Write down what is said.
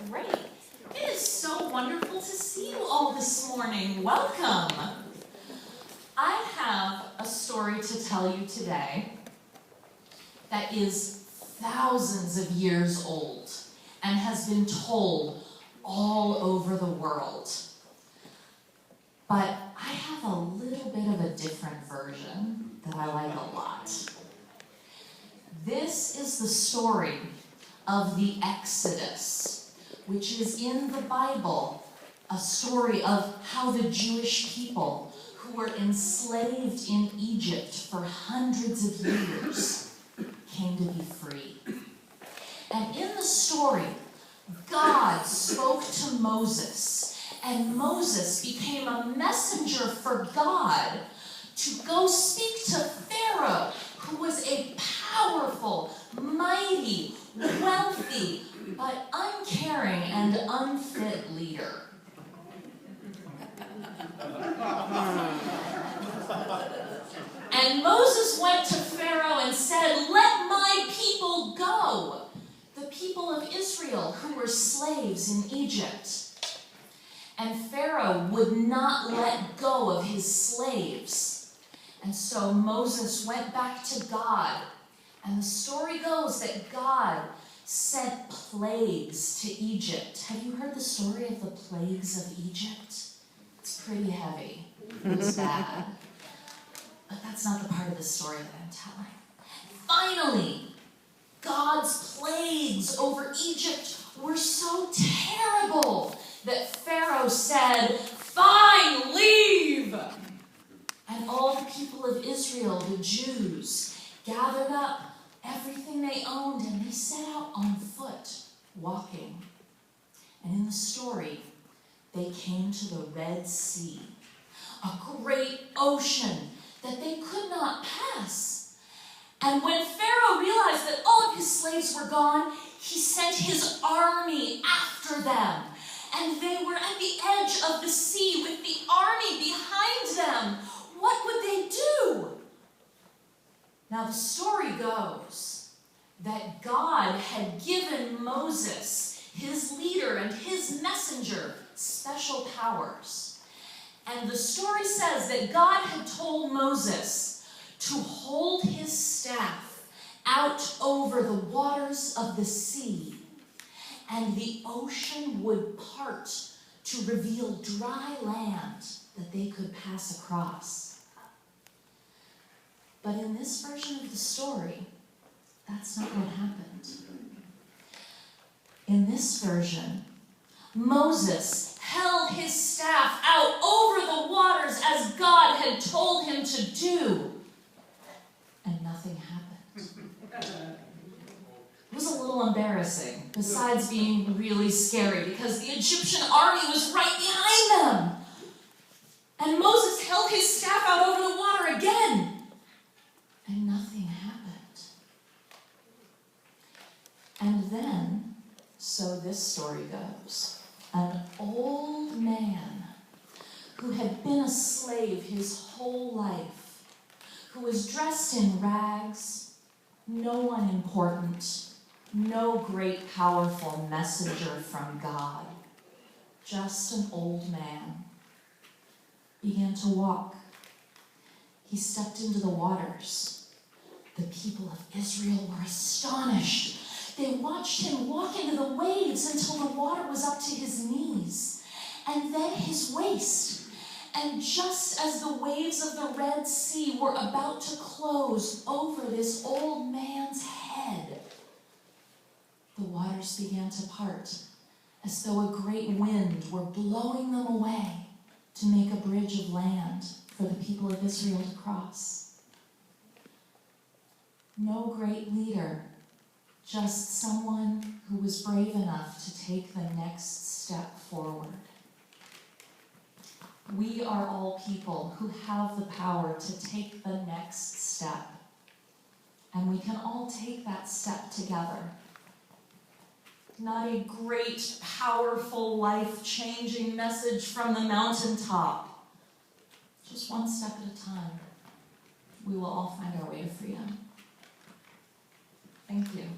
Great. It is so wonderful to see you all this morning. Welcome. I have a story to tell you today that is thousands of years old and has been told all over the world. But I have a little bit of a different version that I like a lot. This is the story of the Exodus, which is in the Bible, a story of how the Jewish people who were enslaved in Egypt for hundreds of years came to be free. And in the story, God spoke to Moses, and Moses became a messenger for God to go speak to Pharaoh, who was a powerful, mighty, wealthy, but uncaring and unfit leader. And Moses went to Pharaoh and said, "Let my people go," the people of Israel who were slaves in Egypt. And Pharaoh would not let go of his slaves. And so Moses went back to God. And the story goes that God sent plagues to Egypt. Have you heard the story of the plagues of Egypt? It's pretty heavy. It's bad. But that's not the part of the story that I'm telling. Finally, God's plagues over Egypt were so terrible that Pharaoh said, "Fine, leave!" And all the people of Israel, the Jews, gathered up everything they owned and they set out on foot, walking. And in the story, they came to the Red Sea, a great ocean that they could not pass. And when Pharaoh realized that all of his slaves were gone, he sent his army after them. And they were at the edge of the sea with the army behind them. What would they do? Now the story goes that God had given Moses, his leader and his messenger, special powers. And the story says that God had told Moses to hold his staff out over the waters of the sea, and the ocean would part to reveal dry land that they could pass across. But in this version of the story, that's not what happened. In this version, Moses held his staff out over the waters as God had told him to do, and nothing happened. It was a little embarrassing, besides being really scary, because the Egyptian army was right behind them. And Moses held his staff out over the water again, and nothing happened. And then, so this story goes, an old man who had been a slave his whole life, who was dressed in rags, no one important, no great powerful messenger from God, just an old man, began to walk. He stepped into the waters. The people of Israel were astonished. They watched him walk into the waves until the water was up to his knees, and then his waist. And just as the waves of the Red Sea were about to close over this old man's head, the waters began to part, as though a great wind were blowing them away to make a bridge of land for the people of Israel to cross. No great leader, just someone who was brave enough to take the next step forward. We are all people who have the power to take the next step, and we can all take that step together. Not a great, powerful, life-changing message from the mountaintop. Just one step at a time. We will all find our way to freedom. Thank you.